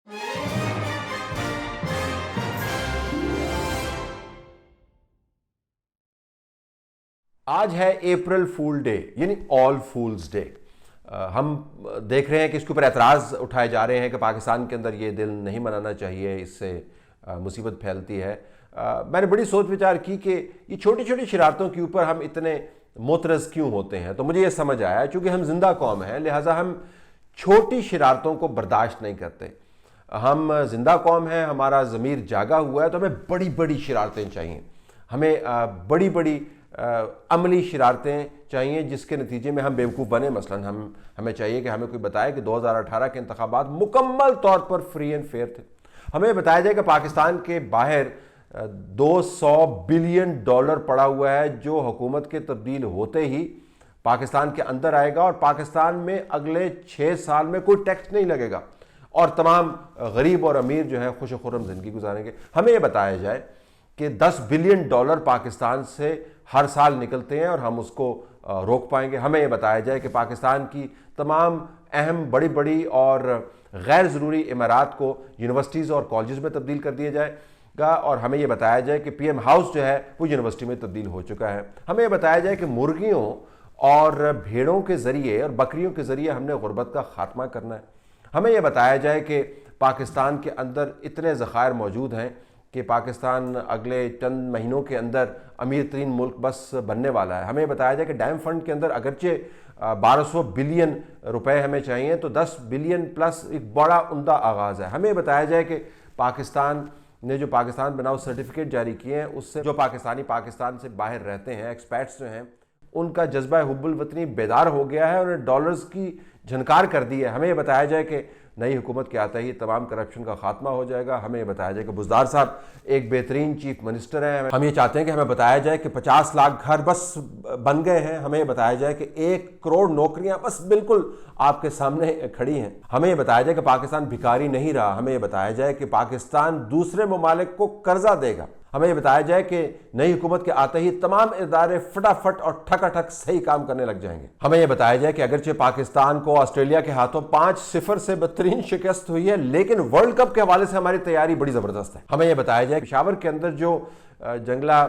आज है अप्रैल full day, यानी ऑल फूल्स डे। हम देख रहे हैं कि इसके ऊपर एतराज़ उठाए जा रहे हैं कि पाकिस्तान के अंदर ये दिन नहीं मनाना चाहिए, इससे मुसीबत फैलती है। मैंने बड़ी सोच विचार की कि ये छोटी छोटी शरारतों के ऊपर हम इतने मोतरज़ क्यों होते हैं। तो मुझे ये समझ आया, चूँकि हम जिंदा कौम हैं लिहाजा हम छोटी शरारतों को बर्दाश्त नहीं करते। हम जिंदा कौम हैं, हमारा ज़मीर जागा हुआ है, तो हमें बड़ी बड़ी शरारतें चाहिए। हमें बड़ी बड़ी अमली शरारतें चाहिए जिसके नतीजे में हम बेवकूफ़ बने। मसलन हमें चाहिए कि हमें कोई बताए कि 2018 के इंतखाबात मुकम्मल तौर पर फ्री एंड फेयर थे। हमें बताया जाए कि पाकिस्तान के बाहर $200 बिलियन पड़ा हुआ है जो हुकूमत के तब्दील होते ही पाकिस्तान के अंदर आएगा, और पाकिस्तान में अगले 6 साल में कोई टैक्स नहीं लगेगा और तमाम गरीब और अमीर जो है खुश खुर्रम ज़िंदगी गुजारेंगे। हमें यह बताया जाए कि $10 बिलियन पाकिस्तान से हर साल निकलते हैं और हम उसको रोक पाएंगे। हमें यह बताया जाए कि पाकिस्तान की तमाम अहम बड़ी बड़ी और गैर ज़रूरी इमारात को यूनिवर्सिटीज़ और कॉलेज़ में तब्दील कर दिया जाएगा, और हमें यह बताया जाए कि PM हाउस जो है वो यूनिवर्सिटी में तब्दील हो चुका है। हमें यह बताया जाए कि मुर्गियों और भेड़ों के ज़रिए और बकरियों के ज़रिए हमने गुर्बत का खात्मा करना है। हमें यह बताया जाए कि पाकिस्तान के अंदर इतने ज़खायर मौजूद हैं कि पाकिस्तान अगले चंद महीनों के अंदर अमीर तरीन मुल्क बस बनने वाला है। हमें बताया जाए कि डैम फंड के अंदर अगरचे 1200 बिलियन रुपए हमें चाहिए, तो 10 बिलियन प्लस एक बड़ा उम्दा आगाज़ है। हमें बताया जाए कि पाकिस्तान ने जो पाकिस्तान बनाओ सर्टिफिकेट जारी किए हैं उससे जो पाकिस्तानी पाकिस्तान से बाहर रहते हैं, एक्सपैट्स जो हैं, उनका जज्बा हुब्बुल वतनी बेदार हो गया है, उन्हें डॉलर्स की झनकार कर दी है। हमें बताया जाए कि नई हुकूमत के आते ही तमाम करप्शन का खात्मा हो जाएगा। हमें बताया जाए कि बुज़दार साहब एक बेहतरीन चीफ मिनिस्टर हैं। हम ये चाहते हैं कि हमें बताया जाए कि 50 लाख घर बस बन गए हैं। हमें बताया जाए कि 1 करोड़ नौकरियां बस बिल्कुल आपके सामने खड़ी हैं। हमें बताया जाए कि पाकिस्तान भिखारी नहीं रहा। हमें बताया जाए कि पाकिस्तान दूसरे ममालिक को कर्जा देगा। हमें बताया जाए कि नई हुकूमत के आते ही तमाम इदारे फटाफट और ठकाठक सही काम करने लग जाएंगे। हमें यह बताया जाए कि अगरचे पाकिस्तान को ऑस्ट्रेलिया के हाथों 5-0 से बदतरीन शिकस्त हुई है, लेकिन वर्ल्ड कप के हवाले से हमारी तैयारी बड़ी ज़बरदस्त है। हमें यह बताया जाए कि पेशावर के अंदर जो जंगला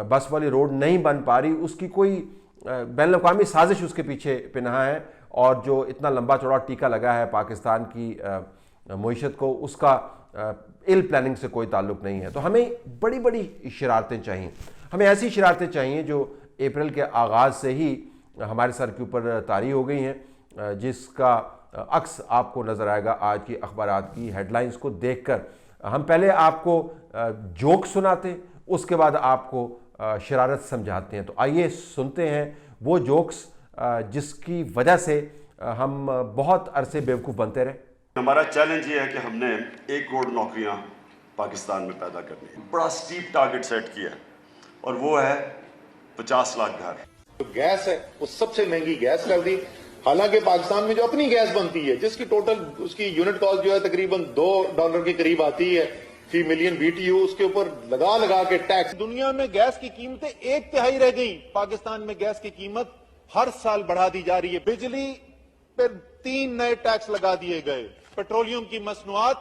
बस वाली रोड नहीं बन पा रही, उसकी कोई बैनुल-अक़वामी साजिश उसके पीछे पिनहा है, और जो इतना लंबा चौड़ा टीका लगा है पाकिस्तान की मईशत को, उसका इल प्लानिंग से कोई ताल्लुक नहीं है। तो हमें बड़ी बड़ी शरारतें चाहिए। हमें ऐसी शरारतें चाहिए जो अप्रैल के आगाज़ से ही हमारे सर के ऊपर तारी हो गई हैं, जिसका अक्स आपको नज़र आएगा आज की अखबारात की हेडलाइंस को देखकर। हम पहले आपको जोक सुनाते, उसके बाद आपको शरारत समझाते हैं। तो आइए सुनते हैं वो जोक्स जिसकी वजह से हम बहुत अरसे बेवकूफ़ बनते रहे। हमारा चैलेंज ये है कि हमने 1 करोड़ नौकरियां पाकिस्तान में पैदा करनी है। बड़ा स्टीप टारगेट सेट किया है, और वो है 50 लाख घर। जो गैस है वो सबसे महंगी गैस कर दी। हालांकि पाकिस्तान में जो अपनी गैस बनती है, जिसकी टोटल उसकी यूनिट कॉस्ट जो है तकरीबन $2 के करीब आती है फी मिलियन BTU, उसके ऊपर लगा लगा के टैक्स। दुनिया में गैस की कीमतें 1/3 रह गई। पाकिस्तान में गैस की कीमत हर साल बढ़ा दी जा रही है। बिजली पर 3 नए टैक्स लगा दिए गए। पेट्रोलियम की मसनूआत,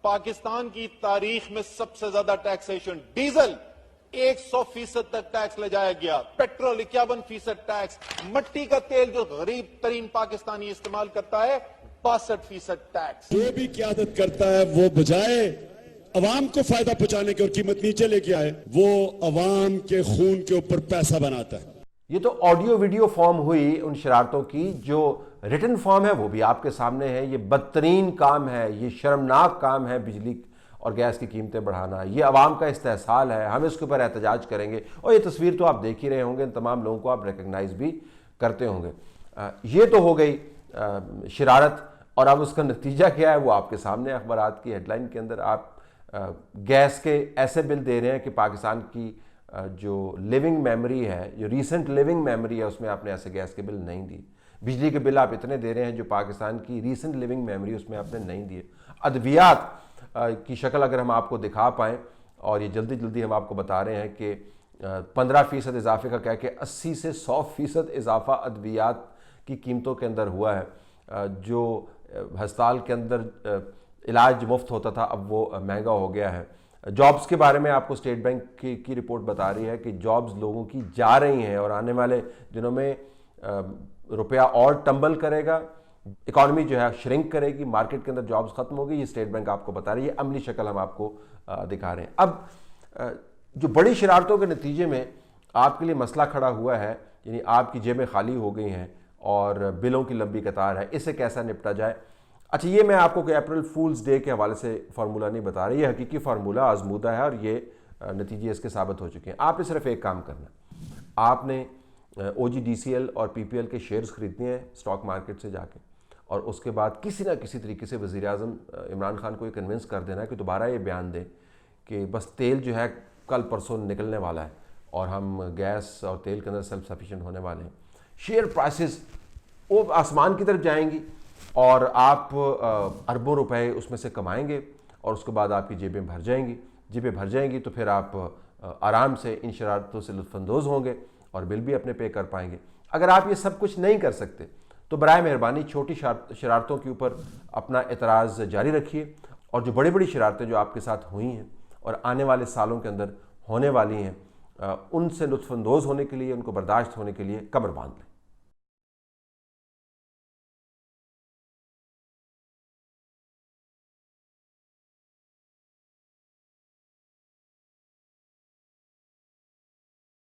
पाकिस्तान की तारीख में सबसे ज्यादा टैक्सेशन। डीजल 100% तक टैक्स ले जाया गया। Petrol 51% tax. मट्टी का तेल जो गरीब तरीन पाकिस्तानी इस्तेमाल करता है 62% टैक्स। जो भी क़यादत करता है वो बजाय अवाम को फायदा पहुंचाने की और कीमत नीचे लेके आए, वो अवाम के खून के ऊपर पैसा बनाता है। ये तो ऑडियो वीडियो फॉर्म हुई उन शरारतों की। जो रिटन फॉर्म है वो भी आपके सामने है। ये बदतरीन काम है, ये शर्मनाक काम है बिजली और गैस की कीमतें बढ़ाना। ये अवाम का इस्तेहसाल है, हम इसके ऊपर एहतजाज करेंगे। और ये तस्वीर तो आप देख ही रहे होंगे, इन तमाम लोगों को आप रिकग्नाइज भी करते होंगे। ये तो हो गई शरारत, और अब उसका नतीजा क्या है वो आपके सामने अखबारात की हेडलाइन के अंदर। आप गैस के ऐसे बिल दे रहे हैं कि पाकिस्तान की जो लिविंग मेमोरी है, जो रीसेंट लिविंग मेमोरी है, उसमें आपने ऐसे गैस के बिल नहीं दिए। बिजली के बिल आप इतने दे रहे हैं जो पाकिस्तान की रीसेंट लिविंग मेमोरी उसमें आपने नहीं दिए। अद्वियात की शक्ल अगर हम आपको दिखा पाएँ, और ये जल्दी जल्दी हम आपको बता रहे हैं कि 15% इजाफे का कह के 80 से 100% इजाफा अद्वियात की कीमतों के अंदर हुआ है। जो हस्पताल के अंदर इलाज मुफ्त होता था, अब वो महंगा हो गया है। जॉब्स के बारे में आपको स्टेट बैंक की रिपोर्ट बता रही है कि जॉब्स लोगों की जा रही हैं और आने वाले दिनों में रुपया और टंबल करेगा, इकॉनमी जो है श्रिंक करेगी, मार्केट के अंदर जॉब्स खत्म होगी। ये स्टेट बैंक आपको बता रही है, अमली शक्ल हम आपको दिखा रहे हैं। अब जो बड़ी शरारतों के नतीजे में आपके लिए मसला खड़ा हुआ है, यानी आपकी जेबें खाली हो गई हैं और बिलों की लंबी कतार है, इससे कैसा निपटा जाए। अच्छा, ये मैं आपको कोई अप्रैल फूल्स डे के हवाले से फार्मूला नहीं बता रही, ये हकीकी फार्मूला आजमूदा है और ये नतीजे इसके साबित हो चुके हैं। आपने सिर्फ एक काम करना, आपने OGDCL और PPL के शेयर्स खरीदने हैं स्टॉक मार्केट से जाके, और उसके बाद किसी ना किसी तरीके से वज़ीर आज़म इमरान खान को ये कन्विंस कर देना है कि दोबारा ये बयान दे कि बस तेल जो है कल परसों निकलने वाला है और हम गैस और तेल के अंदर सेल्फ सफिशिएंट होने वाले हैं। शेयर प्राइसेस वो आसमान की तरफ जाएंगी और आप अरबों रुपए उसमें से कमाएंगे और उसके बाद आपकी जेबें भर जाएंगी। जेबें भर जाएंगी तो फिर आप आराम से इन शरारतों से लुत्फ़अंदोज़ होंगे और बिल भी अपने पे कर पाएंगे। अगर आप ये सब कुछ नहीं कर सकते तो बराए मेहरबानी छोटी शरारतों के ऊपर अपना एतराज़ जारी रखिए, और जो बड़ी बड़ी शरारतें जो आपके साथ हुई हैं और आने वाले सालों के अंदर होने वाली हैं, उनसे लुत्फ़अंदोज़ होने के लिए, उनको बर्दाश्त होने के लिए कमर बांध लें।